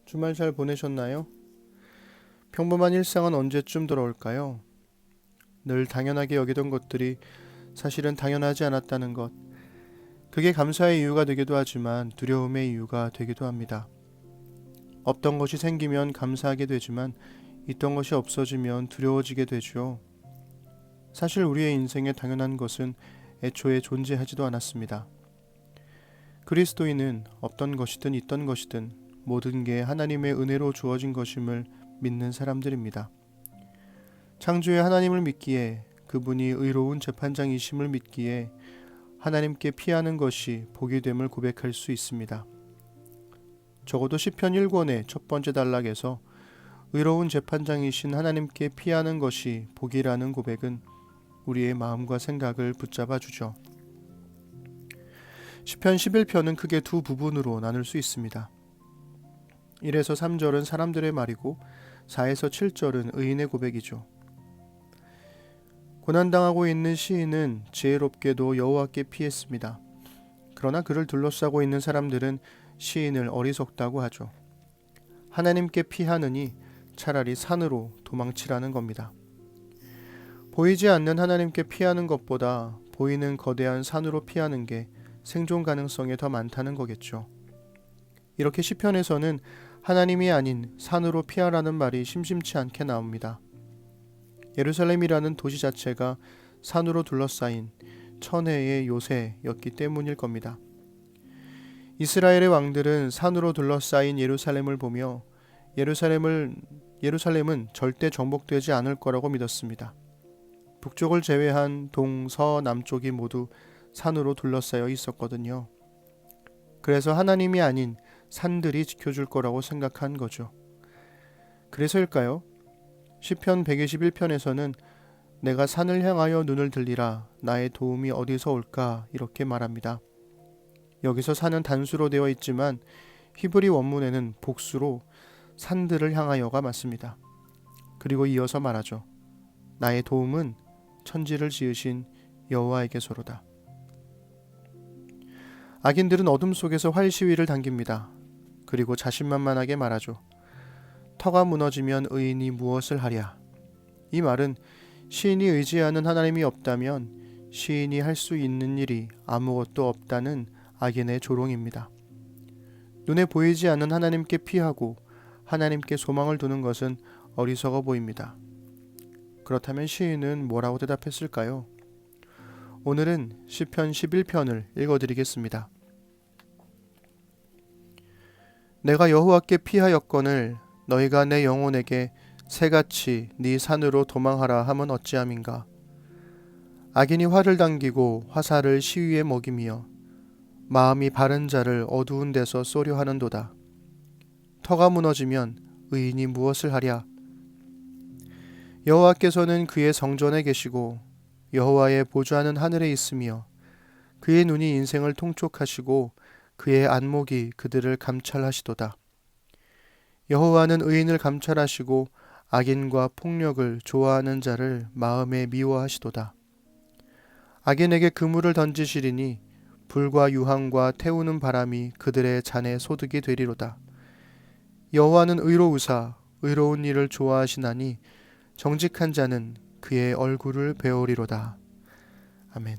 주말 잘 보내셨나요? 평범한 일상은 언제쯤 돌아올까요? 늘 당연하게 여기던 것들이 사실은 당연하지 않았다는 것. 그게 감사의 이유가 되기도 하지만 두려움의 이유가 되기도 합니다. 없던 것이 생기면 감사하게 되지만 있던 것이 없어지면 두려워지게 되죠. 사실 우리의 인생에 당연한 것은 애초에 존재하지도 않았습니다. 그리스도인은 없던 것이든 있던 것이든 모든 게 하나님의 은혜로 주어진 것임을 믿는 사람들입니다. 창조의 하나님을 믿기에, 그분이 의로운 재판장이심을 믿기에 하나님께 피하는 것이 복이 됨을 고백할 수 있습니다. 적어도 시편 1권의 첫 번째 단락에서 의로운 재판장이신 하나님께 피하는 것이 복이라는 고백은 우리의 마음과 생각을 붙잡아 주죠. 시편 11편은 크게 두 부분으로 나눌 수 있습니다. 1에서 3절은 사람들의 말이고 4에서 7절은 의인의 고백이죠. 고난당하고 있는 시인은 지혜롭게도 여호와께 피했습니다. 그러나 그를 둘러싸고 있는 사람들은 시인을 어리석다고 하죠. 하나님께 피하느니 차라리 산으로 도망치라는 겁니다. 보이지 않는 하나님께 피하는 것보다 보이는 거대한 산으로 피하는 게 생존 가능성이 더 많다는 거겠죠. 이렇게 시편에서는 하나님이 아닌 산으로 피하라는 말이 심심치 않게 나옵니다. 예루살렘이라는 도시 자체가 산으로 둘러싸인 천혜의 요새였기 때문일 겁니다. 이스라엘의 왕들은 산으로 둘러싸인 예루살렘을 보며 예루살렘은 절대 정복되지 않을 거라고 믿었습니다. 북쪽을 제외한 동, 서, 남쪽이 모두 산으로 둘러싸여 있었거든요. 그래서 하나님이 아닌 산들이 지켜줄 거라고 생각한 거죠. 그래서일까요? 시편 121편에서는 내가 산을 향하여 눈을 들리라, 나의 도움이 어디서 올까, 이렇게 말합니다. 여기서 산은 단수로 되어 있지만 히브리 원문에는 복수로 산들을 향하여가 맞습니다. 그리고 이어서 말하죠. 나의 도움은 천지를 지으신 여호와에게서로다. 악인들은 어둠 속에서 활시위를 당깁니다. 그리고 자신만만하게 말하죠. 터가 무너지면 의인이 무엇을 하랴. 이 말은 시인이 의지하는 하나님이 없다면 시인이 할 수 있는 일이 아무것도 없다는 악인의 조롱입니다. 눈에 보이지 않는 하나님께 피하고 하나님께 소망을 두는 것은 어리석어 보입니다. 그렇다면 시인은 뭐라고 대답했을까요? 오늘은 시편 11편을 읽어드리겠습니다. 내가 여호와께 피하였거늘 너희가 내 영혼에게 새같이 네 산으로 도망하라 함은 어찌함인가. 악인이 활을 당기고 화살을 시위에 먹이며 마음이 바른 자를 어두운 데서 쏘려 하는도다. 터가 무너지면 의인이 무엇을 하랴. 여호와께서는 그의 성전에 계시고 여호와의 보좌는 하늘에 있으며 그의 눈이 인생을 통촉하시고 그의 안목이 그들을 감찰하시도다. 여호와는 의인을 감찰하시고 악인과 폭력을 좋아하는 자를 마음에 미워하시도다. 악인에게 그물을 던지시리니 불과 유황과 태우는 바람이 그들의 잔에 소득이 되리로다. 여호와는 의로우사 의로운 일을 좋아하시나니 정직한 자는 그의 얼굴을 배우리로다. 아멘.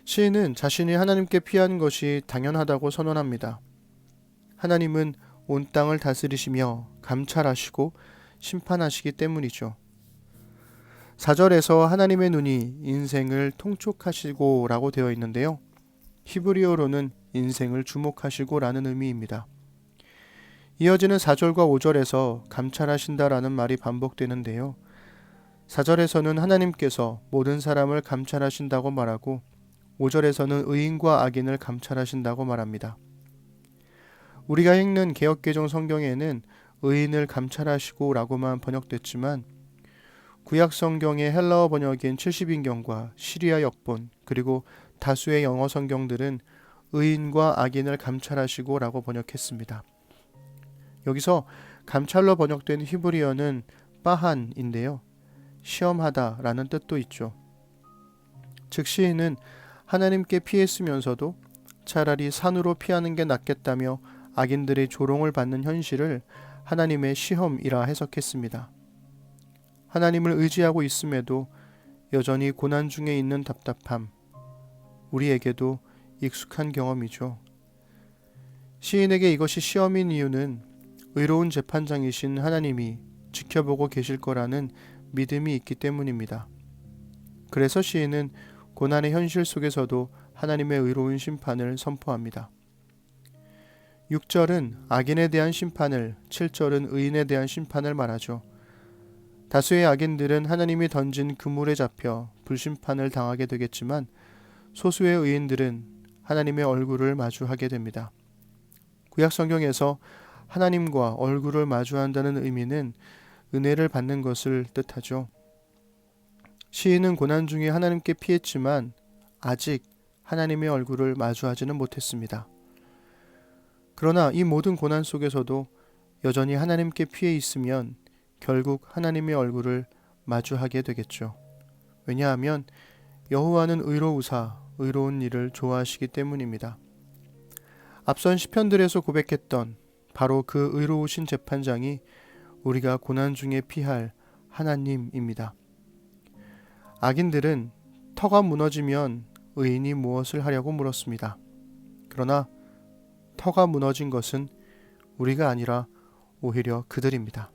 시인은 자신이 하나님께 피한 것이 당연하다고 선언합니다. 하나님은 온 땅을 다스리시며 감찰하시고 심판하시기 때문이죠. 4절에서 하나님의 눈이 인생을 통촉하시고 라고 되어 있는데요. 히브리어로는 인생을 주목하시고 라는 의미입니다. 이어지는 4절과 5절에서 감찰하신다라는 말이 반복되는데요. 4절에서는 하나님께서 모든 사람을 감찰하신다고 말하고 5절에서는 의인과 악인을 감찰하신다고 말합니다. 우리가 읽는 개역개정 성경에는 의인을 감찰하시고 라고만 번역됐지만 구약 성경의 헬라어 번역인 70인경과 시리아 역본 그리고 다수의 영어 성경들은 의인과 악인을 감찰하시고 라고 번역했습니다. 여기서 감찰로 번역된 히브리어는 빠한인데요. 시험하다 라는 뜻도 있죠. 즉 시인은 하나님께 피했으면서도 차라리 산으로 피하는 게 낫겠다며 악인들의 조롱을 받는 현실을 하나님의 시험이라 해석했습니다. 하나님을 의지하고 있음에도 여전히 고난 중에 있는 답답함, 우리에게도 익숙한 경험이죠. 시인에게 이것이 시험인 이유는 의로운 재판장이신 하나님이 지켜보고 계실 거라는 믿음이 있기 때문입니다. 그래서 시인은 고난의 현실 속에서도 하나님의 의로운 심판을 선포합니다. 6절은 악인에 대한 심판을, 7절은 의인에 대한 심판을 말하죠. 다수의 악인들은 하나님이 던진 그물에 잡혀 불심판을 당하게 되겠지만 소수의 의인들은 하나님의 얼굴을 마주하게 됩니다. 구약 성경에서 하나님과 얼굴을 마주한다는 의미는 은혜를 받는 것을 뜻하죠. 시인은 고난 중에 하나님께 피했지만 아직 하나님의 얼굴을 마주하지는 못했습니다. 그러나 이 모든 고난 속에서도 여전히 하나님께 피해 있으면 결국 하나님의 얼굴을 마주하게 되겠죠. 왜냐하면 여호와는 의로우사 의로운 일을 좋아하시기 때문입니다. 앞선 시편들에서 고백했던 바로 그 의로우신 재판장이 우리가 고난 중에 피할 하나님입니다. 악인들은 터가 무너지면 의인이 무엇을 하려고 물었습니다. 그러나 터가 무너진 것은 우리가 아니라 오히려 그들입니다.